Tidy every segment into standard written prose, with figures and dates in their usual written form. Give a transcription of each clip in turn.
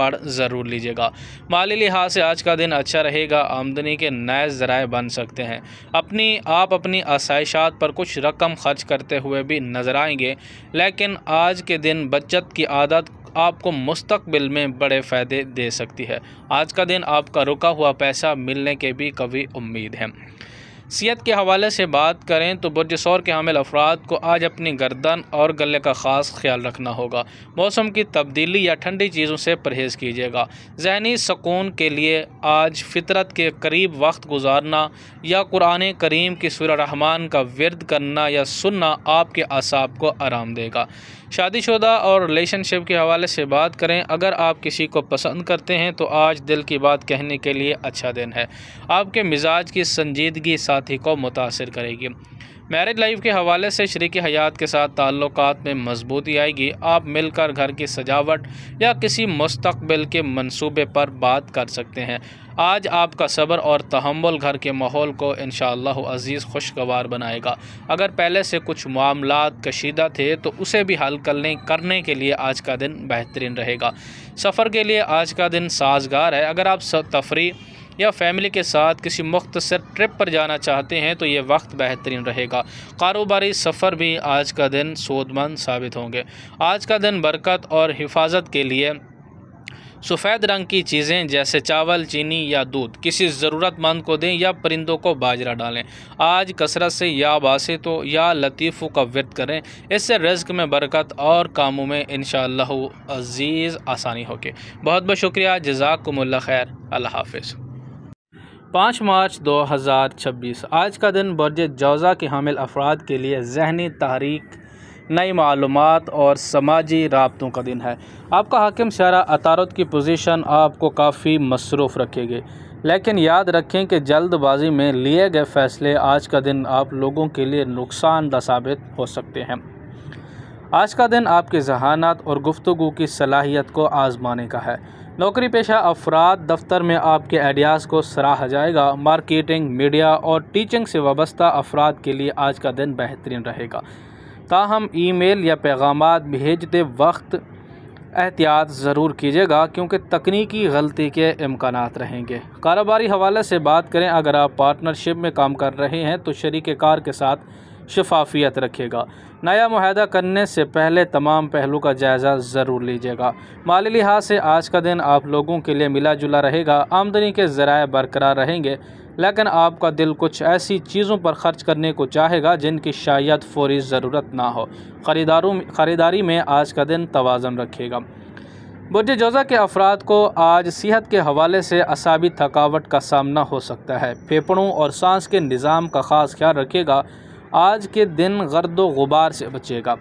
پڑھ ضرور لیجیے گا۔ مالی لحاظ سے آج کا دن اچھا رہے گا، آمدنی کے نئے ذرائع بن سکتے ہیں۔ آپ اپنی آسائشات پر کچھ رقم خرچ کرتے ہوئے بھی نظر آئیں گے، لیکن آج کے دن بچت کی عادت آپ کو مستقبل میں بڑے فائدے دے سکتی ہے۔ آج کا دن آپ کا رکا ہوا پیسہ ملنے کی بھی قوی امید ہے۔ صحت کے حوالے سے بات کریں تو برج ثور کے حامل افراد کو آج اپنی گردن اور گلے کا خاص خیال رکھنا ہوگا۔ موسم کی تبدیلی یا ٹھنڈی چیزوں سے پرہیز کیجیے گا۔ ذہنی سکون کے لیے آج فطرت کے قریب وقت گزارنا یا قرآن کریم کی سورہ رحمان کا ورد کرنا یا سننا آپ کے اعصاب کو آرام دے گا۔ شادی شدہ اور ریلیشن شپ کے حوالے سے بات کریں، اگر آپ کسی کو پسند کرتے ہیں تو آج دل کی بات کہنے کے لیے اچھا دن ہے۔ آپ کے مزاج کی سنجیدگی ساتھی کو متاثر کرے گی۔ میرج لائف کے حوالے سے شریک حیات کے ساتھ تعلقات میں مضبوطی آئے گی۔ آپ مل کر گھر کی سجاوٹ یا کسی مستقبل کے منصوبے پر بات کر سکتے ہیں۔ آج آپ کا صبر اور تحمل گھر کے ماحول کو انشاءاللہ عزیز خوشگوار بنائے گا۔ اگر پہلے سے کچھ معاملات کشیدہ تھے تو اسے بھی حل کرنے کے لیے آج کا دن بہترین رہے گا۔ سفر کے لیے آج کا دن سازگار ہے۔ اگر آپ تفریح یا فیملی کے ساتھ کسی مختصر ٹرپ پر جانا چاہتے ہیں تو یہ وقت بہترین رہے گا۔ کاروباری سفر بھی آج کا دن سود مند ثابت ہوں گے۔ آج کا دن برکت اور حفاظت کے لیے سفید رنگ کی چیزیں جیسے چاول، چینی یا دودھ کسی ضرورت مند کو دیں یا پرندوں کو باجرہ ڈالیں۔ آج کثرت سے یا باسطوں یا لطیفوں کا ورد کریں، اس سے رزق میں برکت اور کاموں میں انشاءاللہ عزیز آسانی ہوگی۔ بہت بہت شکریہ، جزاکم اللہ خیر، اللہ حافظ۔ 5 مارچ 2026 آج کا دن برج جوزا کے حامل افراد کے لیے ذہنی تحریک، نئی معلومات اور سماجی رابطوں کا دن ہے۔ آپ کا حاکم سیارہ عطارد کی پوزیشن آپ کو کافی مصروف رکھے گی، لیکن یاد رکھیں کہ جلد بازی میں لیے گئے فیصلے آج کا دن آپ لوگوں کے لیے نقصان دہ ثابت ہو سکتے ہیں۔ آج کا دن آپ کے ذہانت اور گفتگو کی صلاحیت کو آزمانے کا ہے۔ نوکری پیشہ افراد دفتر میں آپ کے آئیڈیاز کو سراہا جائے گا۔ مارکیٹنگ، میڈیا اور ٹیچنگ سے وابستہ افراد کے لیے آج کا دن بہترین رہے گا۔ تاہم ای میل یا پیغامات بھیجتے وقت احتیاط ضرور کیجیے گا، کیونکہ تکنیکی غلطی کے امکانات رہیں گے۔ کاروباری حوالے سے بات کریں، اگر آپ پارٹنرشپ میں کام کر رہے ہیں تو شریک کار کے ساتھ شفافیت رکھے گا۔ نیا معاہدہ کرنے سے پہلے تمام پہلو کا جائزہ ضرور لیجیے گا۔ مالی لحاظ سے آج کا دن آپ لوگوں کے لیے ملا جلا رہے گا۔ آمدنی کے ذرائع برقرار رہیں گے، لیکن آپ کا دل کچھ ایسی چیزوں پر خرچ کرنے کو چاہے گا جن کی شاید فوری ضرورت نہ ہو۔ خریداری میں آج کا دن توازن رکھے گا۔ برج جوزا کے افراد کو آج صحت کے حوالے سے اعصابی تھکاوٹ کا سامنا ہو سکتا ہے۔ پھیپھڑوں اور سانس کے نظام کا خاص خیال رکھے گا۔ آج کے دن گرد و غبار سے بچے گا۔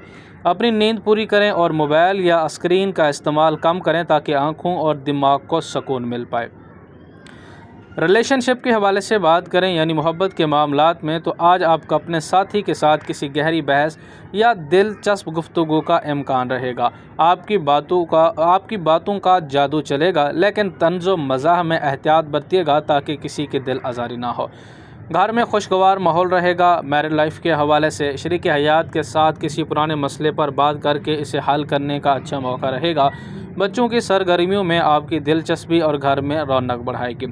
اپنی نیند پوری کریں اور موبائل یا اسکرین کا استعمال کم کریں تاکہ آنکھوں اور دماغ کو سکون مل پائے۔ ریلیشن شپ کے حوالے سے بات کریں، یعنی محبت کے معاملات میں، تو آج آپ کا اپنے ساتھی کے ساتھ کسی گہری بحث یا دلچسپ گفتگو کا امکان رہے گا۔ آپ کی باتوں کا جادو چلے گا، لیکن طنز و مزاح میں احتیاط برتیے گا تاکہ کسی کے دل آزاری نہ ہو۔ گھر میں خوشگوار ماحول رہے گا۔ میرج لائف کے حوالے سے شریک حیات کے ساتھ کسی پرانے مسئلے پر بات کر کے اسے حل کرنے کا اچھا موقع رہے گا۔ بچوں کی سرگرمیوں میں آپ کی دلچسپی اور گھر میں رونق بڑھائے گی۔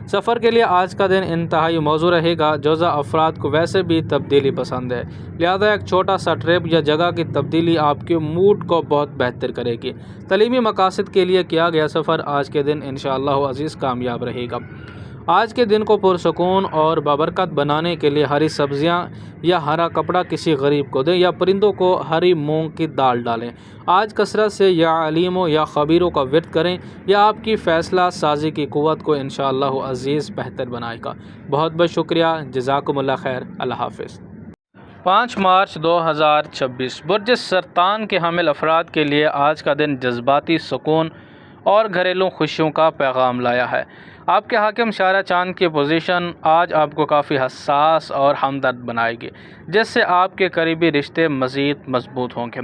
سفر کے لیے آج کا دن انتہائی موزوں رہے گا۔ جوزا افراد کو ویسے بھی تبدیلی پسند ہے، لہذا ایک چھوٹا سا ٹرپ یا جگہ کی تبدیلی آپ کے موڈ کو بہت بہتر کرے گی۔ تعلیمی مقاصد کے لیے کیا گیا سفر آج کے دن انشاءاللہ عزیز کامیاب رہے گا۔ آج کے دن کو پرسکون اور بابرکت بنانے کے لیے ہری سبزیاں یا ہرا کپڑا کسی غریب کو دیں یا پرندوں کو ہری مونگ کی دال ڈالیں۔ آج کثرت سے یا علیموں یا خبیروں کا ورد کریں، یا آپ کی فیصلہ سازی کی قوت کو انشاءاللہ عزیز بہتر بنائے گا۔ بہت بہت شکریہ، جزاکم اللہ خیر، اللہ حافظ۔ 5 مارچ 2026 برج سرطان کے حامل افراد کے لیے آج کا دن جذباتی سکون اور گھریلو خوشیوں کا پیغام لایا ہے۔ آپ کے حاکم شارع چاند کی پوزیشن آج آپ کو کافی حساس اور ہمدرد بنائے گی، جس سے آپ کے قریبی رشتے مزید مضبوط ہوں گے۔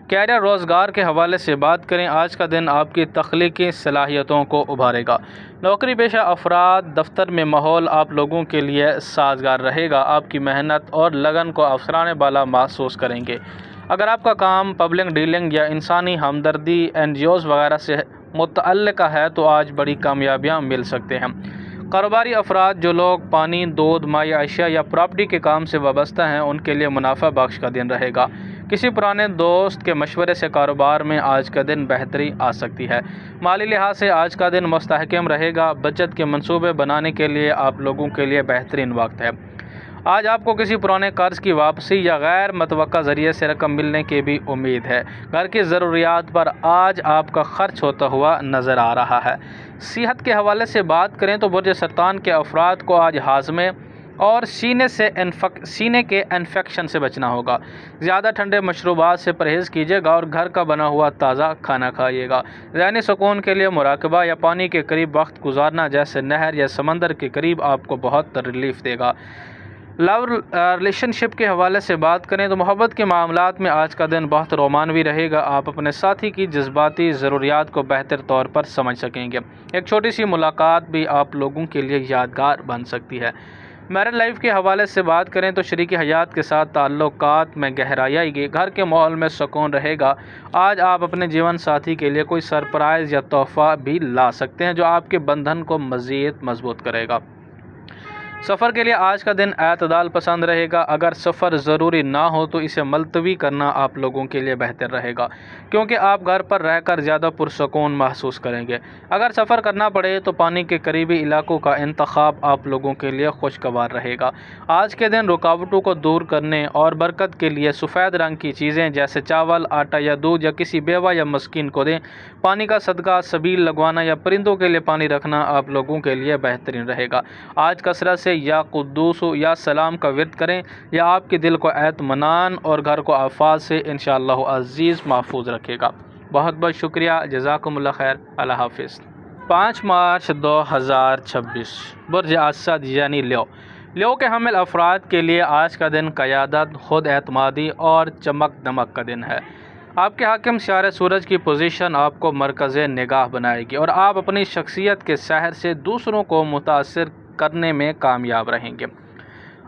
کیریئر روزگار کے حوالے سے بات کریں، آج کا دن آپ کی تخلیقی صلاحیتوں کو ابھارے گا۔ نوکری پیشہ افراد دفتر میں ماحول آپ لوگوں کے لیے سازگار رہے گا۔ آپ کی محنت اور لگن کو افسران بالا محسوس کریں گے۔ اگر آپ کا کام پبلک ڈیلنگ یا انسانی ہمدردی NGOs وغیرہ سے متعلقہ ہے تو آج بڑی کامیابیاں مل سکتے ہیں۔ کاروباری افراد جو لوگ پانی، دودھ، مائع اشیاء یا پراپرٹی کے کام سے وابستہ ہیں ان کے لیے منافع بخش کا دن رہے گا۔ کسی پرانے دوست کے مشورے سے کاروبار میں آج کا دن بہتری آ سکتی ہے۔ مالی لحاظ سے آج کا دن مستحکم رہے گا۔ بچت کے منصوبے بنانے کے لیے آپ لوگوں کے لیے بہترین وقت ہے۔ آج آپ کو کسی پرانے قرض کی واپسی یا غیر متوقع ذریعے سے رقم ملنے کی بھی امید ہے۔ گھر کی ضروریات پر آج آپ کا خرچ ہوتا ہوا نظر آ رہا ہے۔ صحت کے حوالے سے بات کریں تو برج سرطان کے افراد کو آج ہاضمے اور سینے کے انفیکشن سے بچنا ہوگا۔ زیادہ ٹھنڈے مشروبات سے پرہیز کیجیے گا اور گھر کا بنا ہوا تازہ کھانا کھائیے گا۔ ذہنی سکون کے لیے مراقبہ یا پانی کے قریب وقت گزارنا جیسے نہر یا سمندر کے قریب آپ کو بہت ریلیف دے گا۔ لو ریلیشن شپ کے حوالے سے بات کریں تو محبت کے معاملات میں آج کا دن بہت رومانوی رہے گا۔ آپ اپنے ساتھی کی جذباتی ضروریات کو بہتر طور پر سمجھ سکیں گے۔ ایک چھوٹی سی ملاقات بھی آپ لوگوں کے لیے یادگار بن سکتی ہے۔ میرڈ لائف کے حوالے سے بات کریں تو شریک حیات کے ساتھ تعلقات میں گہرائی آئے گی۔ گھر کے ماحول میں سکون رہے گا۔ آج آپ اپنے جیون ساتھی کے لیے کوئی سرپرائز یا تحفہ بھی لا سکتے ہیں جو آپ کے بندھن کو مزید مضبوط کرے گا۔ سفر کے لیے آج کا دن اعتدال پسند رہے گا۔ اگر سفر ضروری نہ ہو تو اسے ملتوی کرنا آپ لوگوں کے لیے بہتر رہے گا کیونکہ آپ گھر پر رہ کر زیادہ پرسکون محسوس کریں گے۔ اگر سفر کرنا پڑے تو پانی کے قریبی علاقوں کا انتخاب آپ لوگوں کے لیے خوشگوار رہے گا۔ آج کے دن رکاوٹوں کو دور کرنے اور برکت کے لیے سفید رنگ کی چیزیں جیسے چاول، آٹا یا دودھ یا کسی بیوہ یا مسکین کو دیں۔ پانی کا صدقہ سبیل لگوانا یا پرندوں کے لیے پانی رکھنا آپ لوگوں کے لیے بہترین رہے گا۔ آج کثرت سے یا قدوس یا سلام کا ورد کریں یا آپ کے دل کو اطمینان اور گھر کو آفات سے انشاءاللہ عزیز محفوظ رکھے گا۔ بہت بہت شکریہ۔ جزاکم اللہ خیر۔ اللہ حافظ۔ 5 مارچ 2026 برج اسد یعنی لیو کے حامل افراد کے لیے آج کا دن قیادت، خود اعتمادی اور چمک دمک کا دن ہے۔ آپ کے حاکم سیارے سورج کی پوزیشن آپ کو مرکز نگاہ بنائے گی اور آپ اپنی شخصیت کے سحر سے دوسروں کو متاثر کرنے میں کامیاب رہیں گے۔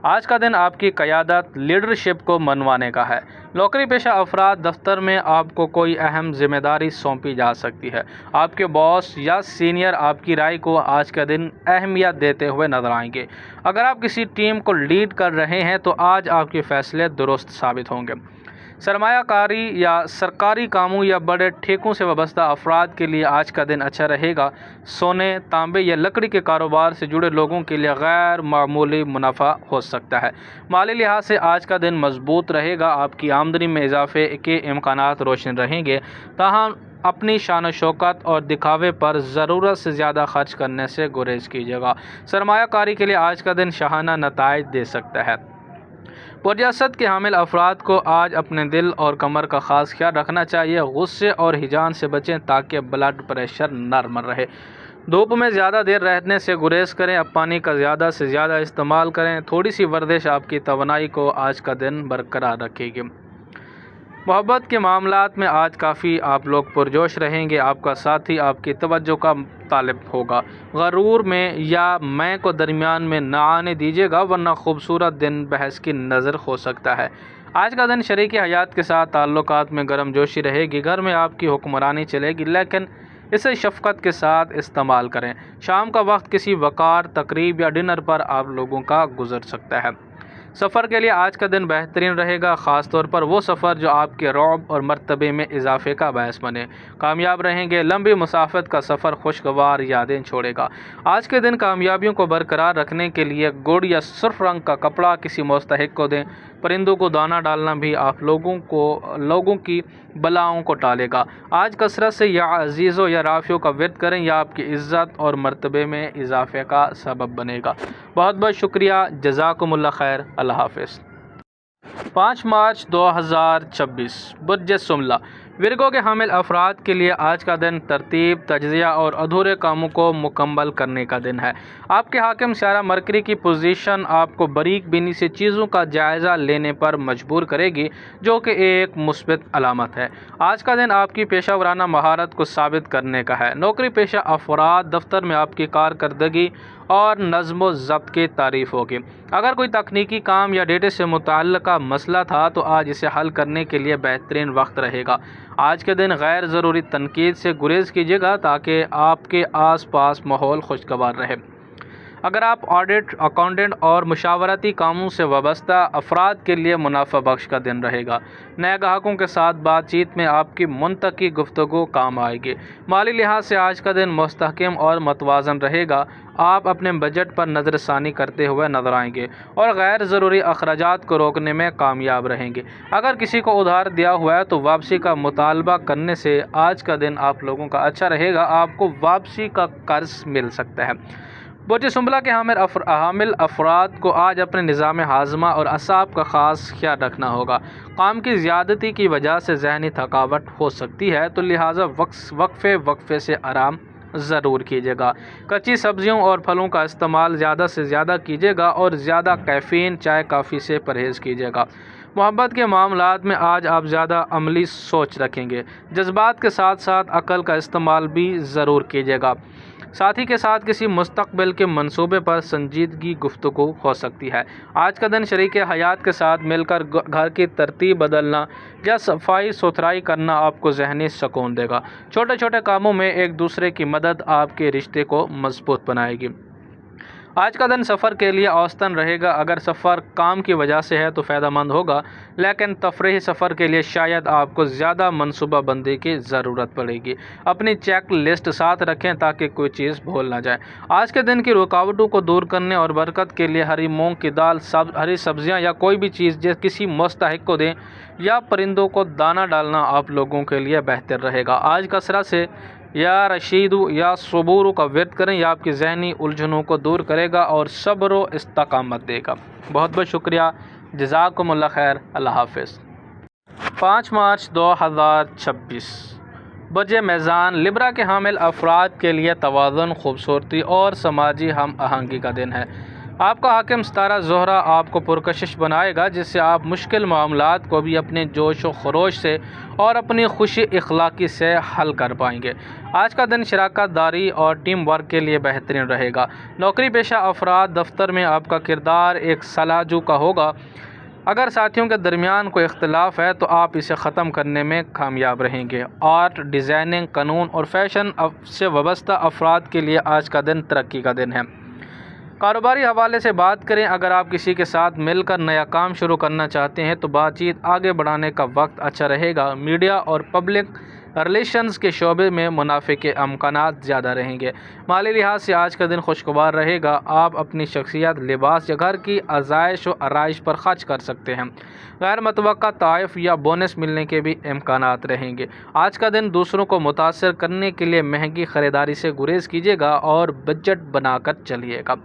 آج کا دن آپ کی قیادت، لیڈرشپ کو منوانے کا ہے۔ نوکری پیشہ افراد دفتر میں آپ کو کوئی اہم ذمہ داری سونپی جا سکتی ہے۔ آپ کے باس یا سینئر آپ کی رائے کو آج کا دن اہمیت دیتے ہوئے نظر آئیں گے۔ اگر آپ کسی ٹیم کو لیڈ کر رہے ہیں تو آج آپ کے فیصلے درست ثابت ہوں گے۔ سرمایہ کاری یا سرکاری کاموں یا بڑے ٹھیکوں سے وابستہ افراد کے لیے آج کا دن اچھا رہے گا۔ سونے، تانبے یا لکڑی کے کاروبار سے جڑے لوگوں کے لیے غیر معمولی منافع ہو سکتا ہے۔ مالی لحاظ سے آج کا دن مضبوط رہے گا۔ آپ کی آمدنی میں اضافے کے امکانات روشن رہیں گے، تاہم اپنی شان و شوکت اور دکھاوے پر ضرورت سے زیادہ خرچ کرنے سے گریز کیجیے گا۔ سرمایہ کاری کے لیے آج کا دن شاہانہ نتائج دے سکتا ہے۔ برج اسد کے حامل افراد کو آج اپنے دل اور کمر کا خاص خیال رکھنا چاہیے۔ غصے اور ہیجان سے بچیں تاکہ بلڈ پریشر نارمل رہے۔ دھوپ میں زیادہ دیر رہنے سے گریز کریں۔ اب پانی کا زیادہ سے زیادہ استعمال کریں۔ تھوڑی سی ورزش آپ کی توانائی کو آج کا دن برقرار رکھے گی۔ محبت کے معاملات میں آج کافی آپ لوگ پرجوش رہیں گے۔ آپ کا ساتھی آپ کی توجہ کا طالب ہوگا۔ غرور میں یا میں کو درمیان میں نہ آنے دیجیے گا ورنہ خوبصورت دن بحث کی نظر ہو سکتا ہے۔ آج کا دن شریک حیات کے ساتھ تعلقات میں گرم جوشی رہے گی۔ گھر میں آپ کی حکمرانی چلے گی لیکن اسے شفقت کے ساتھ استعمال کریں۔ شام کا وقت کسی وقار تقریب یا ڈنر پر آپ لوگوں کا گزر سکتا ہے۔ سفر کے لیے آج کا دن بہترین رہے گا، خاص طور پر وہ سفر جو آپ کے رعب اور مرتبے میں اضافے کا باعث بنے۔ کامیاب رہیں گے۔ لمبی مسافت کا سفر خوشگوار یادیں چھوڑے گا۔ آج کے دن کامیابیوں کو برقرار رکھنے کے لیے گڑ یا سرخ رنگ کا کپڑا کسی مستحق کو دیں۔ پرندوں کو دانہ ڈالنا بھی آپ لوگوں کی بلاؤں کو ٹالے گا۔ آج کثرت سے یا عزیزوں یا رافیوں کا ورد کریں یا آپ کی عزت اور مرتبے میں اضافے کا سبب بنے گا۔ بہت بہت شکریہ۔ جزاکم اللہ خیر۔ اللہ حافظ۔ 5 مارچ 2026 برج شملہ ورگو کے حامل افراد کے لیے آج کا دن ترتیب، تجزیہ اور ادھورے کاموں کو مکمل کرنے کا دن ہے۔ آپ کے حاکم سیارہ مرکری کی پوزیشن آپ کو باریک بینی سے چیزوں کا جائزہ لینے پر مجبور کرے گی جو کہ ایک مثبت علامت ہے۔ آج کا دن آپ کی پیشہ ورانہ مہارت کو ثابت کرنے کا ہے۔ نوکری پیشہ افراد دفتر میں آپ کی کارکردگی اور نظم و ضبط کی تعریف ہوگی۔ اگر کوئی تکنیکی کام یا ڈیٹا سے متعلقہ مسئلہ تھا تو آج اسے حل کرنے کے لیے بہترین وقت رہے گا۔ آج کے دن غیر ضروری تنقید سے گریز کیجیے گا تاکہ آپ کے آس پاس ماحول خوشگوار رہے۔ اگر آپ آڈٹ، اکاؤنٹنٹ اور مشاورتی کاموں سے وابستہ افراد کے لیے منافع بخش کا دن رہے گا۔ نئے گاہکوں کے ساتھ بات چیت میں آپ کی منطقی گفتگو کام آئے گی۔ مالی لحاظ سے آج کا دن مستحکم اور متوازن رہے گا۔ آپ اپنے بجٹ پر نظر ثانی کرتے ہوئے نظر آئیں گے اور غیر ضروری اخراجات کو روکنے میں کامیاب رہیں گے۔ اگر کسی کو ادھار دیا ہوا ہے تو واپسی کا مطالبہ کرنے سے آج کا دن آپ لوگوں کا اچھا رہے گا۔ آپ کو واپسی کا قرض مل سکتا ہے۔ برج سنبلہ کے حامل افراد کو آج اپنے نظام ہاضمہ اور اعصاب کا خاص خیال رکھنا ہوگا۔ کام کی زیادتی کی وجہ سے ذہنی تھکاوٹ ہو سکتی ہے، تو لہٰذا وقفے سے آرام ضرور کیجیے گا۔ کچی سبزیوں اور پھلوں کا استعمال زیادہ سے زیادہ کیجیے گا اور زیادہ کیفین چائے کافی سے پرہیز کیجیے گا۔ محبت کے معاملات میں آج آپ زیادہ عملی سوچ رکھیں گے۔ جذبات کے ساتھ ساتھ عقل کا استعمال بھی ضرور کیجیے گا۔ ساتھی کے ساتھ کسی مستقبل کے منصوبے پر سنجیدگی گفتگو ہو سکتی ہے۔ آج کا دن شریک حیات کے ساتھ مل کر گھر کی ترتیب بدلنا یا صفائی ستھرائی کرنا آپ کو ذہنی سکون دے گا۔ چھوٹے چھوٹے کاموں میں ایک دوسرے کی مدد آپ کے رشتے کو مضبوط بنائے گی۔ آج کا دن سفر کے لیے اوسطاً رہے گا۔ اگر سفر کام کی وجہ سے ہے تو فائدہ مند ہوگا، لیکن تفریحی سفر کے لیے شاید آپ کو زیادہ منصوبہ بندی کی ضرورت پڑے گی۔ اپنی چیک لسٹ ساتھ رکھیں تاکہ کوئی چیز بھول نہ جائے۔ آج کے دن کی رکاوٹوں کو دور کرنے اور برکت کے لیے ہری مونگ کی دال، ہری سبزیاں یا کوئی بھی چیز کسی مستحق کو دیں یا پرندوں کو دانہ ڈالنا آپ لوگوں کے لیے بہتر رہے گا۔ آج کثرت سے یا رشید یا صبور کا ورد کریں، یہ آپ کی ذہنی الجھنوں کو دور کرے گا اور صبر و استقامت دے گا۔ بہت بہت شکریہ۔ جزاکم اللہ خیر۔ اللہ حافظ۔ 5 مارچ 2026 برج میزان لبرا کے حامل افراد کے لیے توازن، خوبصورتی اور سماجی ہم آہنگی کا دن ہے۔ آپ کا حاکم ستارہ زہرہ آپ کو پرکشش بنائے گا، جس سے آپ مشکل معاملات کو بھی اپنے جوش و خروش سے اور اپنی خوشی اخلاقی سے حل کر پائیں گے۔ آج کا دن شراکت داری اور ٹیم ورک کے لیے بہترین رہے گا۔ نوکری پیشہ افراد دفتر میں آپ کا کردار ایک سلاجو کا ہوگا۔ اگر ساتھیوں کے درمیان کوئی اختلاف ہے تو آپ اسے ختم کرنے میں کامیاب رہیں گے۔ آرٹ، ڈیزائننگ، قانون اور فیشن سے وابستہ افراد کے لیے آج کا دن ترقی کا دن ہے۔ کاروباری حوالے سے بات کریں، اگر آپ کسی کے ساتھ مل کر نیا کام شروع کرنا چاہتے ہیں تو بات چیت آگے بڑھانے کا وقت اچھا رہے گا۔ میڈیا اور پبلک ریلیشنز کے شعبے میں منافع کے امکانات زیادہ رہیں گے۔ مالی لحاظ سے آج کا دن خوشگوار رہے گا۔ آپ اپنی شخصیت، لباس یا گھر کی آزائش و آرائش پر خرچ کر سکتے ہیں۔ غیر متوقع تحائف یا بونس ملنے کے بھی امکانات رہیں گے۔ آج کا دن دوسروں کو متاثر کرنے کے لیے مہنگی خریداری سے گریز کیجیے گا اور بجٹ بنا کر چلیے گا۔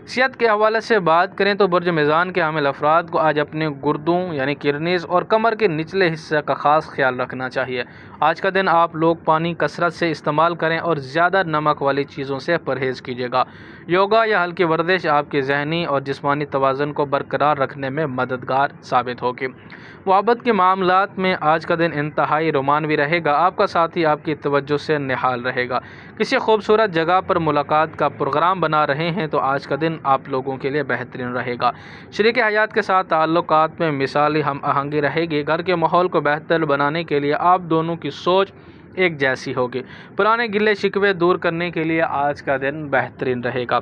صحت کے حوالے سے بات کریں تو برج میزان کے حامل افراد کو آج اپنے گردوں یعنی کڈنیز اور کمر کے نچلے حصے کا خاص خیال رکھنا چاہیے۔ آج کا دن آپ لوگ پانی کثرت سے استعمال کریں اور زیادہ نمک والی چیزوں سے پرہیز کیجیے گا۔ یوگا یا ہلکی ورزش آپ کے ذہنی اور جسمانی توازن کو برقرار رکھنے میں مددگار ثابت ہوگی۔ محبت کے معاملات میں آج کا دن انتہائی رومانوی رہے گا۔ آپ کا ساتھی آپ کی توجہ سے نہال رہے گا۔ کسی خوبصورت جگہ پر ملاقات کا پروگرام بنا رہے ہیں تو آج کا دن آپ لوگوں کے لیے بہترین رہے گا۔ شریک حیات کے ساتھ تعلقات میں مثالی ہم آہنگی رہے گی۔ گھر کے ماحول کو بہتر بنانے کے لیے آپ دونوں کی سوچ ایک جیسی ہوگی۔ پرانے گلے شکوے دور کرنے کے لیے آج کا دن بہترین رہے گا۔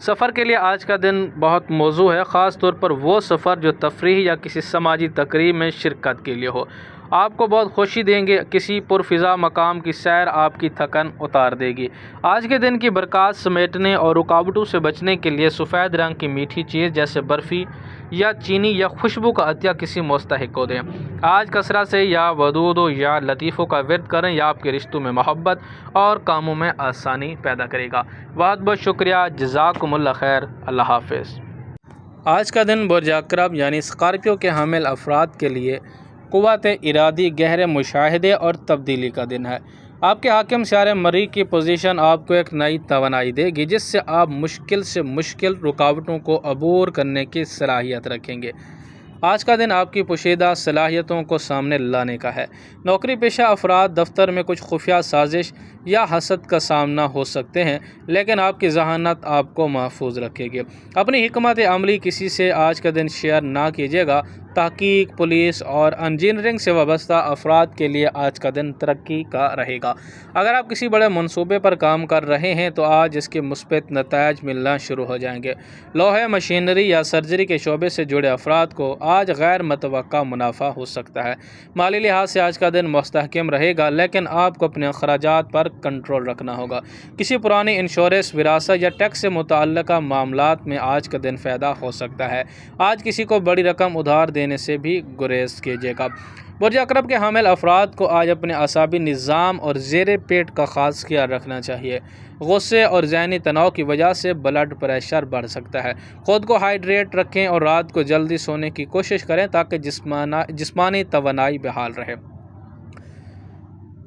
سفر کے لیے آج کا دن بہت موزوں ہے، خاص طور پر وہ سفر جو تفریح یا کسی سماجی تقریب میں شرکت کے لیے ہو۔ آپ کو بہت خوشی دیں گے۔ کسی پرفضا مقام کی سیر آپ کی تھکن اتار دے گی۔ آج کے دن کی برکات سمیٹنے اور رکاوٹوں سے بچنے کے لیے سفید رنگ کی میٹھی چیز جیسے برفی یا چینی یا خوشبو کا عطیہ کسی مستحق کو دیں۔ آج کثرت سے یا ودود یا لطیفوں کا ورد کریں، یا آپ کے رشتوں میں محبت اور کاموں میں آسانی پیدا کرے گا۔ بہت بہت شکریہ۔ جزاکم اللہ خیر۔ اللہ حافظ۔ آج کا دن برج عقرب یعنی اسکارپیو کے حامل افراد کے لیے قوت ارادی، گہرے مشاہدے اور تبدیلی کا دن ہے۔ آپ کے حاکم سیارے مریخ کی پوزیشن آپ کو ایک نئی توانائی دے گی، جس سے آپ مشکل سے مشکل رکاوٹوں کو عبور کرنے کی صلاحیت رکھیں گے۔ آج کا دن آپ کی پوشیدہ صلاحیتوں کو سامنے لانے کا ہے۔ نوکری پیشہ افراد دفتر میں کچھ خفیہ سازش یا حسد کا سامنا ہو سکتے ہیں، لیکن آپ کی ذہانت آپ کو محفوظ رکھے گی۔ اپنی حکمت عملی کسی سے آج کا دن شیئر نہ کیجیے گا۔ تحقیق، پولیس اور انجینئرنگ سے وابستہ افراد کے لیے آج کا دن ترقی کا رہے گا۔ اگر آپ کسی بڑے منصوبے پر کام کر رہے ہیں تو آج اس کے مثبت نتائج ملنا شروع ہو جائیں گے۔ لوہے، مشینری یا سرجری کے شعبے سے جڑے افراد کو آج غیر متوقع منافع ہو سکتا ہے۔ مالی لحاظ سے آج کا دن مستحکم رہے گا، لیکن آپ کو اپنے اخراجات پر کنٹرول رکھنا ہوگا۔ کسی پرانی انشورنس، وراثت یا ٹیکس سے متعلقہ معاملات میں آج کا دن فائدہ ہو سکتا ہے۔ آج کسی کو بڑی رقم ادھار دینے سے بھی گریز کیجیے گا۔ برج عقرب کے حامل افراد کو آج اپنے اعصابی نظام اور زیر پیٹ کا خاص خیال رکھنا چاہیے۔ غصے اور ذہنی تناؤ کی وجہ سے بلڈ پریشر بڑھ سکتا ہے۔ خود کو ہائیڈریٹ رکھیں اور رات کو جلدی سونے کی کوشش کریں تاکہ جسمانی توانائی بحال رہے۔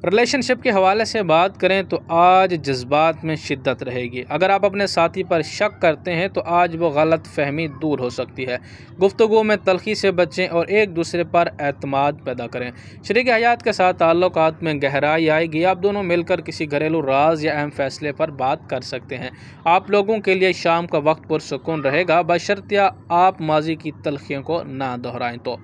ریلیشن شپ کے حوالے سے بات کریں تو آج جذبات میں شدت رہے گی۔ اگر آپ اپنے ساتھی پر شک کرتے ہیں تو آج وہ غلط فہمی دور ہو سکتی ہے۔ گفتگو میں تلخی سے بچیں اور ایک دوسرے پر اعتماد پیدا کریں۔ شریک حیات کے ساتھ تعلقات میں گہرائی آئے گی۔ آپ دونوں مل کر کسی گھریلو راز یا اہم فیصلے پر بات کر سکتے ہیں۔ آپ لوگوں کے لیے شام کا وقت پرسکون رہے گا، بشرطیہ آپ ماضی کی تلخیوں کو نہ دہرائیں تو۔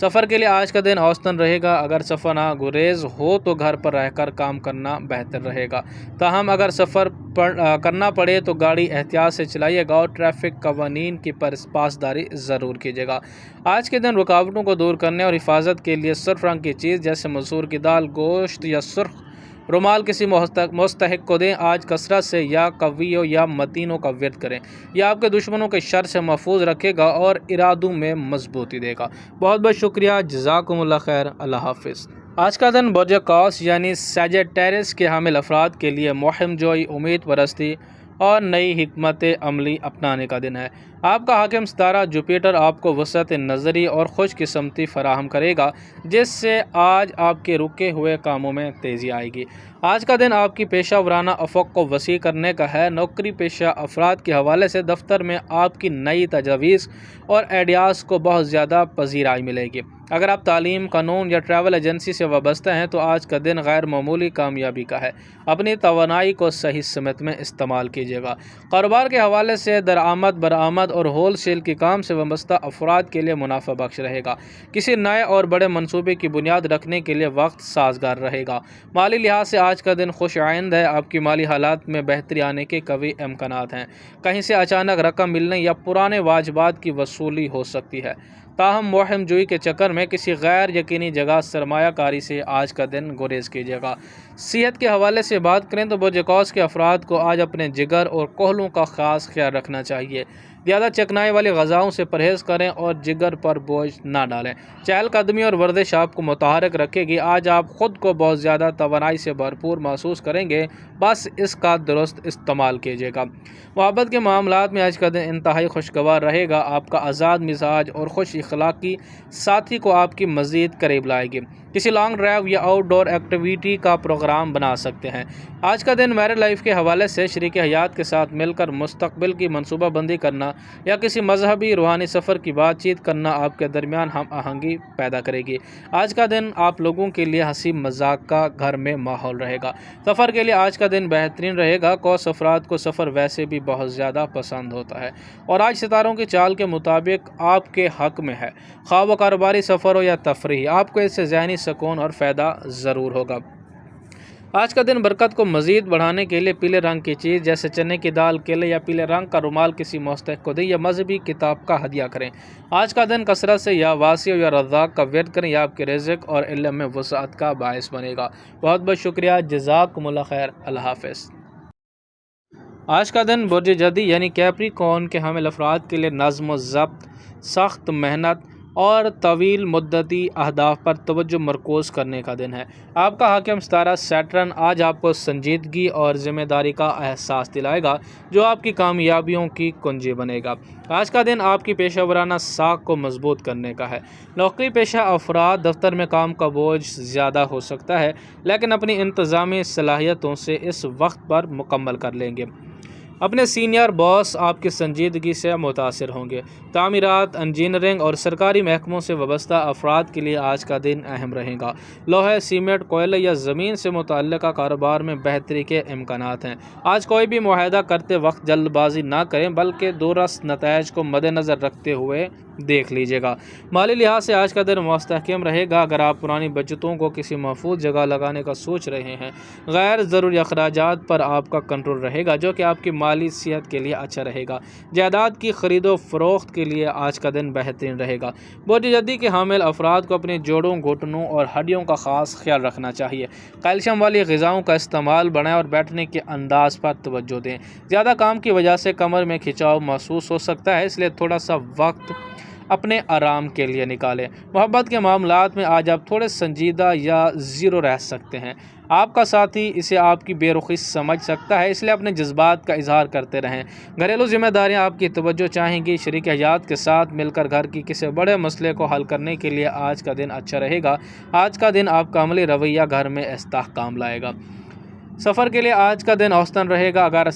سفر کے لیے آج کا دن اوسطاً رہے گا۔ اگر سفر ناگزیر ہو تو گھر پر رہ کر کام کرنا بہتر رہے گا۔ تاہم اگر سفر کرنا پڑے تو گاڑی احتیاط سے چلائیے گا اور ٹریفک قوانین کی پاسداری ضرور کیجیے گا۔ آج کے دن رکاوٹوں کو دور کرنے اور حفاظت کے لیے سرخ رنگ کی چیز جیسے مسور کی دال، گوشت یا سرخ رومال کسی مستحق کو دیں۔ آج کثرت سے یا قویوں یا متینوں کا ورد کریں۔ یہ آپ کے دشمنوں کے شر سے محفوظ رکھے گا اور ارادوں میں مضبوطی دے گا۔ بہت بہت شکریہ۔ جزاکم اللہ خیر۔ اللہ حافظ۔ آج کا دن برج قوس یعنی سیجٹیریس کے حامل افراد کے لیے مہم جوئی، امید پرستی اور نئی حکمت عملی اپنانے کا دن ہے۔ آپ کا حاکم ستارہ جوپیٹر آپ کو وسعت نظری اور خوش قسمتی فراہم کرے گا، جس سے آج آپ کے رکے ہوئے کاموں میں تیزی آئے گی۔ آج کا دن آپ کی پیشہ ورانہ افق کو وسیع کرنے کا ہے۔ نوکری پیشہ افراد کے حوالے سے دفتر میں آپ کی نئی تجاویز اور آئیڈیاز کو بہت زیادہ پذیرائی ملے گی۔ اگر آپ تعلیم، قانون یا ٹریول ایجنسی سے وابستہ ہیں تو آج کا دن غیر معمولی کامیابی کا ہے۔ اپنی توانائی کو صحیح سمت میں استعمال کیجیے گا۔ کاروبار کے حوالے سے درآمد، برآمد اور ہول سیل کے کام سے وابستہ افراد کے لیے منافع بخش رہے گا۔ کسی نئے اور بڑے منصوبے کی بنیاد رکھنے کے لیے وقت سازگار رہے گا۔ مالی لحاظ سے آج کا دن خوش آئند ہے۔ آپ کی مالی حالات میں بہتری آنے کے قوی امکانات ہیں۔ کہیں سے اچانک رقم ملنے یا پرانے واجبات کی وصولی ہو سکتی ہے۔ تاہم مہم جوئی کے چکر میں کسی غیر یقینی جگہ سرمایہ کاری سے آج کا دن گریز کیجیے گا۔ صحت کے حوالے سے بات کریں تو برج قوس کے افراد کو آج اپنے جگر اور کوہلوں کا خاص خیال رکھنا چاہیے۔ زیادہ چکنائی والی غذاؤں سے پرہیز کریں اور جگر پر بوجھ نہ ڈالیں۔ چہل قدمی اور ورزش آپ کو متحرک رکھے گی۔ آج آپ خود کو بہت زیادہ توانائی سے بھرپور محسوس کریں گے، بس اس کا درست استعمال کیجیے گا۔ محبت کے معاملات میں آج کا دن انتہائی خوشگوار رہے گا۔ آپ کا آزاد مزاج اور خوش اخلاقی ساتھی کو آپ کی مزید قریب لائے گی۔ کسی لانگ ڈرائیو یا آؤٹ ڈور ایکٹیویٹی کا پروگرام بنا سکتے ہیں۔ آج کا دن میرڈ لائف کے حوالے سے شریک حیات کے ساتھ مل کر مستقبل کی منصوبہ بندی کرنا یا کسی مذہبی روحانی سفر کی بات چیت کرنا آپ کے درمیان ہم آہنگی پیدا کرے گی۔ آج کا دن آپ لوگوں کے لیے ہنسی مذاق کا گھر میں ماحول رہے گا۔ سفر کے لیے آج کا دن بہترین رہے گا۔ قوس افراد کو سفر ویسے بھی بہت زیادہ پسند ہوتا ہے اور آج ستاروں کی چال کے مطابق آپ کے حق میں ہے۔ خواہ وہ کاروباری سفر ہو یا تفریح، آپ کو اس سے ذہنی سکون اور فائدہ ضرور ہوگا۔ آج کا دن برکت کو مزید بڑھانے کے لیے پیلے رنگ کی چیز جیسے چنے کی دال، کیلے یا پیلے رنگ کا رومال کسی مستحق کو دیں یا مذہبی کتاب کا ہدیہ کریں۔ آج کا دن کثرت سے یا واسع یا رزاق کا ورد کریں، یا آپ کے رزق اور علم میں وسعت کا باعث بنے گا۔ بہت بہت شکریہ۔ جزاکم اللہ خیر۔ اللہ حافظ۔ آج کا دن برج جدی یعنی کیپریکارن کے حامل افراد کے لیے نظم و ضبط، سخت محنت اور طویل مدتی اہداف پر توجہ مرکوز کرنے کا دن ہے۔ آپ کا حاکم ستارہ سیٹرن آج آپ کو سنجیدگی اور ذمہ داری کا احساس دلائے گا، جو آپ کی کامیابیوں کی کنجی بنے گا۔ آج کا دن آپ کی پیشہ ورانہ ساکھ کو مضبوط کرنے کا ہے۔ نوکری پیشہ افراد دفتر میں کام کا بوجھ زیادہ ہو سکتا ہے، لیکن اپنی انتظامی صلاحیتوں سے اس وقت پر مکمل کر لیں گے۔ اپنے سینئر باس آپ کی سنجیدگی سے متاثر ہوں گے۔ تعمیرات، انجینئرنگ اور سرکاری محکموں سے وابستہ افراد کے لیے آج کا دن اہم رہے گا۔ لوہے، سیمنٹ، کوئلے یا زمین سے متعلقہ کاروبار میں بہتری کے امکانات ہیں۔ آج کوئی بھی معاہدہ کرتے وقت جلد بازی نہ کریں، بلکہ دورست نتائج کو مد نظر رکھتے ہوئے دیکھ لیجیے گا۔ مالی لحاظ سے آج کا دن مستحکم رہے گا۔ اگر آپ پرانی بچتوں کو کسی محفوظ جگہ لگانے کا سوچ رہے ہیں، غیر ضروری اخراجات پر آپ کا کنٹرول رہے گا، جو کہ آپ کی مالی صحت کے لیے اچھا رہے گا۔ جائیداد کی خرید و فروخت کے لیے آج کا دن بہترین رہے گا۔ برج جدی کے حامل افراد کو اپنے جوڑوں، گھٹنوں اور ہڈیوں کا خاص خیال رکھنا چاہیے۔ کیلشیم والی غذاؤں کا استعمال بڑھائیں اور بیٹھنے کے انداز پر توجہ دیں۔ زیادہ کام کی وجہ سے کمر میں کھنچاؤ محسوس ہو سکتا ہے، اس لیے تھوڑا سا وقت اپنے آرام کے لیے نکالیں۔ محبت کے معاملات میں آج آپ تھوڑے سنجیدہ یا زیرو رہ سکتے ہیں۔ آپ کا ساتھی اسے آپ کی بے رخی سمجھ سکتا ہے، اس لیے اپنے جذبات کا اظہار کرتے رہیں۔ گھریلو ذمہ داریاں آپ کی توجہ چاہیں گی۔ شریک حیات کے ساتھ مل کر گھر کی کسی بڑے مسئلے کو حل کرنے کے لیے آج کا دن اچھا رہے گا۔ آج کا دن آپ کا عملی رویہ گھر میں استحکام لائے گا۔ سفر کے لیے آج کا دن اوسطاً رہے گا۔ اگر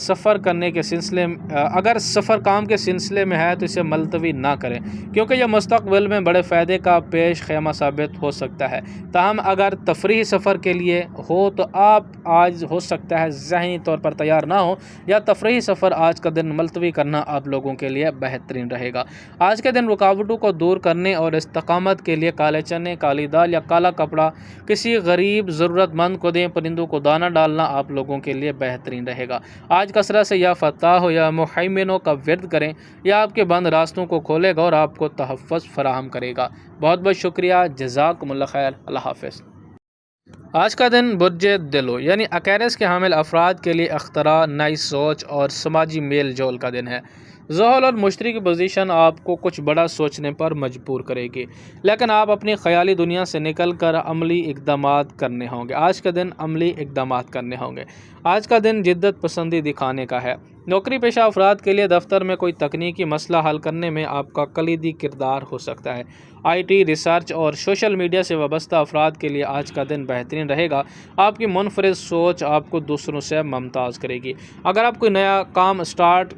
سفر کام کے سلسلے میں ہے تو اسے ملتوی نہ کریں، کیونکہ یہ مستقبل میں بڑے فائدے کا پیش خیمہ ثابت ہو سکتا ہے۔ تاہم اگر تفریحی سفر کے لیے ہو تو آپ آج ہو سکتا ہے ذہنی طور پر تیار نہ ہو، یا تفریحی سفر آج کا دن ملتوی کرنا آپ لوگوں کے لیے بہترین رہے گا۔ آج کے دن رکاوٹوں کو دور کرنے اور استقامت کے لیے کالے چنے، کالی دال یا کالا کپڑا کسی غریب ضرورت مند کو دیں۔ پرندوں کو دانہ ڈالنا آپ لوگوں کے لیے بہترین رہے گا۔ آج کثرت سے یا فتح ہو یا محیمنوں کا ورد کریں، یہ آپ کے بند راستوں کو کھولے گا اور آپ کو تحفظ فراہم کرے گا۔ بہت بہت شکریہ۔ جزاکم اللہ خیر۔ اللہ حافظ۔ آج کا دن برج دلو یعنی ایکویرس کے حامل افراد کے لیے اختراع، نئی سوچ اور سماجی میل جول کا دن ہے۔ زحل اور مشتری کی پوزیشن آپ کو کچھ بڑا سوچنے پر مجبور کرے گی، لیکن آپ اپنی خیالی دنیا سے نکل کر عملی اقدامات کرنے ہوں گے۔ آج کا دن عملی اقدامات کرنے ہوں گے۔ آج کا دن جدت پسندی دکھانے کا ہے۔ نوکری پیشہ افراد کے لیے دفتر میں کوئی تکنیکی مسئلہ حل کرنے میں آپ کا کلیدی کردار ہو سکتا ہے۔ آئی ٹی، ریسرچ اور سوشل میڈیا سے وابستہ افراد کے لیے آج کا دن بہترین رہے گا۔ آپ کی منفرد سوچ آپ کو دوسروں سے ممتاز کرے گی۔ اگر آپ کوئی نیا کام سٹارٹ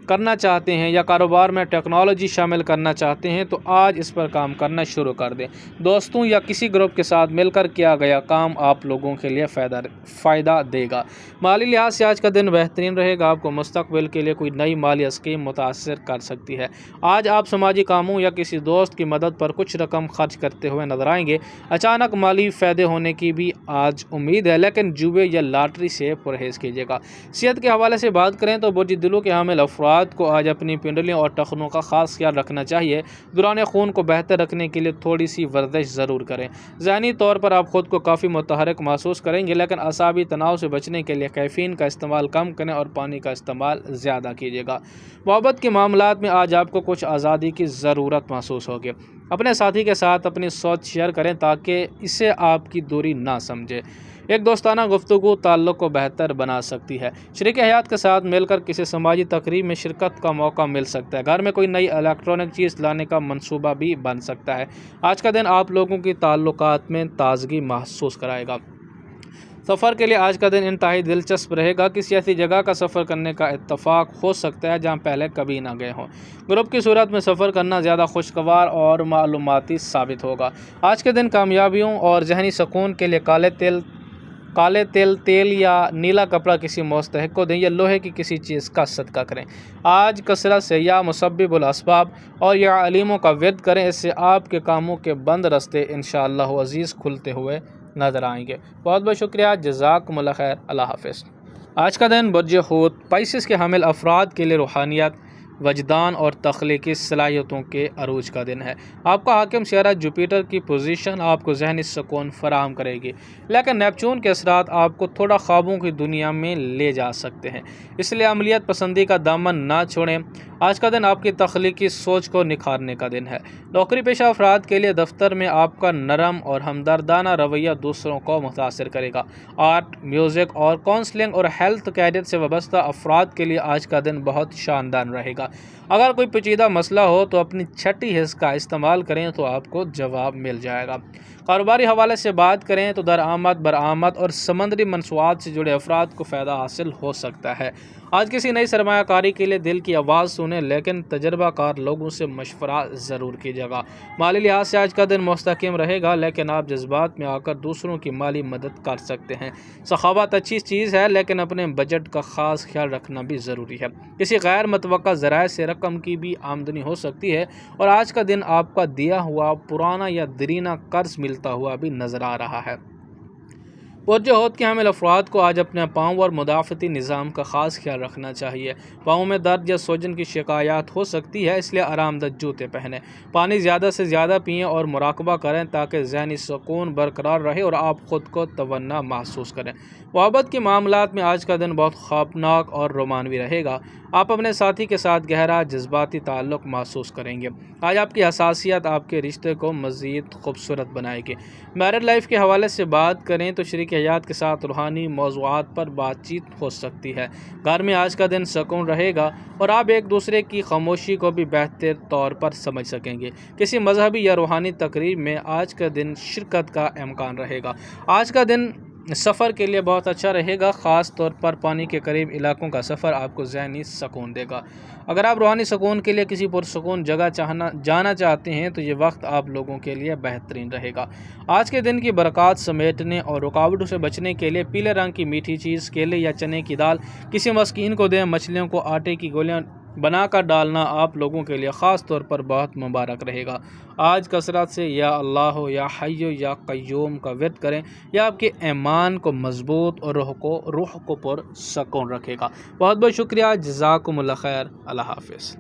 کرنا چاہتے ہیں یا کاروبار میں ٹیکنالوجی شامل کرنا چاہتے ہیں تو آج اس پر کام کرنا شروع کر دیں۔ دوستوں یا کسی گروپ کے ساتھ مل کر کیا گیا کام آپ لوگوں کے لیے فائدہ دے گا۔ مالی لحاظ سے آج کا دن بہترین رہے گا۔ آپ کو مستقبل کے لیے کوئی نئی مالی اسکیم متاثر کر سکتی ہے۔ آج آپ سماجی کاموں یا کسی دوست کی مدد پر کچھ رقم خرچ کرتے ہوئے نظر آئیں گے۔ اچانک مالی فائدے ہونے کی بھی آج امید ہے، لیکن جوئے یا لاٹری سے پرہیز کیجیے گا۔ صحت کے حوالے سے بات کریں تو برج دلو کے حامل افراد کو آج اپنی پنڈلیوں اور ٹخنوں کا خاص خیال رکھنا چاہیے۔ دوران خون کو بہتر رکھنے کے لیے تھوڑی سی ورزش ضرور کریں۔ ذہنی طور پر آپ خود کو کافی متحرک محسوس کریں گے، لیکن اعصابی تناؤ سے بچنے کے لیے کیفین کا استعمال کم کریں اور پانی کا استعمال زیادہ کیجیے گا۔ محبت کے معاملات میں آج آپ کو کچھ آزادی کی ضرورت محسوس ہوگی۔ اپنے ساتھی کے ساتھ اپنی سوچ شیئر کریں تاکہ اسے آپ کی دوری نہ سمجھے۔ ایک دوستانہ گفتگو تعلق کو بہتر بنا سکتی ہے۔ شریک حیات کے ساتھ مل کر کسی سماجی تقریب میں شرکت کا موقع مل سکتا ہے۔ گھر میں کوئی نئی الیکٹرانک چیز لانے کا منصوبہ بھی بن سکتا ہے۔ آج کا دن آپ لوگوں کی تعلقات میں تازگی محسوس کرائے گا۔ سفر کے لیے آج کا دن انتہائی دلچسپ رہے گا۔ کسی ایسی جگہ کا سفر کرنے کا اتفاق ہو سکتا ہے جہاں پہلے کبھی نہ گئے ہوں۔ گروپ کی صورت میں سفر کرنا زیادہ خوشگوار اور معلوماتی ثابت ہوگا۔ آج کے دن کامیابیوں اور ذہنی سکون کے لیے کالے تیل یا نیلا کپڑا کسی مستحق کو دیں یا لوہے کی کسی چیز کا صدقہ کریں۔ آج کثرت سے یا مسبب الاسباب اور یا علیموں کا ورد کریں، اس سے آپ کے کاموں کے بند راستے انشاءاللہ عزیز کھلتے ہوئے نظر آئیں گے۔ بہت بہت شکریہ۔ جزاکم اللہ خیر۔ اللہ حافظ۔ آج کا دن برج حوت پائسس کے حامل افراد کے لیے روحانیت، وجدان اور تخلیقی صلاحیتوں کے عروج کا دن ہے۔ آپ کا حاکم سیارہ جوپیٹر کی پوزیشن آپ کو ذہنی سکون فراہم کرے گی، لیکن نیپچون کے اثرات آپ کو تھوڑا خوابوں کی دنیا میں لے جا سکتے ہیں، اس لیے عملیات پسندی کا دامن نہ چھوڑیں۔ آج کا دن آپ کی تخلیقی سوچ کو نکھارنے کا دن ہے۔ نوکری پیشہ افراد کے لیے دفتر میں آپ کا نرم اور ہمدردانہ رویہ دوسروں کو متاثر کرے گا۔ آرٹ، میوزک اور کونسلنگ اور ہیلتھ کیریئر سے وابستہ افراد کے لیے آج کا دن بہت شاندار رہے گا۔ گا۔ اگر کوئی پیچیدہ مسئلہ ہو تو اپنی چھٹی حس کا استعمال کریں تو آپ کو جواب مل جائے گا۔ کاروباری حوالے سے بات کریں تو درآمد، برآمد اور سمندری مصنوعات سے جڑے افراد کو فائدہ حاصل ہو سکتا ہے۔ آج کسی نئی سرمایہ کاری کے لیے دل کی آواز سنیں، لیکن تجربہ کار لوگوں سے مشورہ ضرور کیجیے گا۔ مالی لحاظ سے آج کا دن مستحکم رہے گا، لیکن آپ جذبات میں آ کر دوسروں کی مالی مدد کر سکتے ہیں۔ سخاوت اچھی چیز ہے، لیکن اپنے بجٹ کا خاص خیال رکھنا بھی ضروری ہے۔ کسی غیر متوقع ذرائع سے رقم کی بھی آمدنی ہو سکتی ہے، اور آج کا دن آپ کا دیا ہوا پرانا یا دیرینہ قرض ملتا ہوا بھی نظر آ رہا ہے۔ برج حوت کے حامل افراد کو آج اپنے پاؤں اور مدافعتی نظام کا خاص خیال رکھنا چاہیے۔ پاؤں میں درد یا سوجن کی شکایات ہو سکتی ہے، اس لیے آرام دہ جوتے پہنیں۔ پانی زیادہ سے زیادہ پئیں اور مراقبہ کریں تاکہ ذہنی سکون برقرار رہے اور آپ خود کو توانا محسوس کریں۔ محبت کے معاملات میں آج کا دن بہت خوفناک اور رومانوی رہے گا۔ آپ اپنے ساتھی کے ساتھ گہرا جذباتی تعلق محسوس کریں گے۔ آج آپ کی حساسیت آپ کے رشتے کو مزید خوبصورت بنائے گی۔ میرڈ لائف کے حوالے سے بات کریں تو شریک حیات کے ساتھ روحانی موضوعات پر بات چیت ہو سکتی ہے۔ گھر میں آج کا دن سکون رہے گا اور آپ ایک دوسرے کی خاموشی کو بھی بہتر طور پر سمجھ سکیں گے۔ کسی مذہبی یا روحانی تقریب میں آج کا دن شرکت کا امکان رہے گا۔ آج کا دن سفر کے لیے بہت اچھا رہے گا، خاص طور پر پانی کے قریب علاقوں کا سفر آپ کو ذہنی سکون دے گا۔ اگر آپ روحانی سکون کے لیے کسی پرسکون جگہ جانا چاہتے ہیں تو یہ وقت آپ لوگوں کے لیے بہترین رہے گا۔ آج کے دن کی برکات سمیٹنے اور رکاوٹوں سے بچنے کے لیے پیلے رنگ کی میٹھی چیز، کیلے یا چنے کی دال کسی مسکین کو دیں۔ مچھلیوں کو آٹے کی گولیاں بنا کر ڈالنا آپ لوگوں کے لیے خاص طور پر بہت مبارک رہے گا۔ آج کثرت سے یا اللہ یا حی یا قیوم کا ورد کریں، یہ آپ کے ایمان کو مضبوط اور روح کو پر سکون رکھے گا۔ بہت بہت شکریہ، جزاکم اللہ خیر، اللہ حافظ۔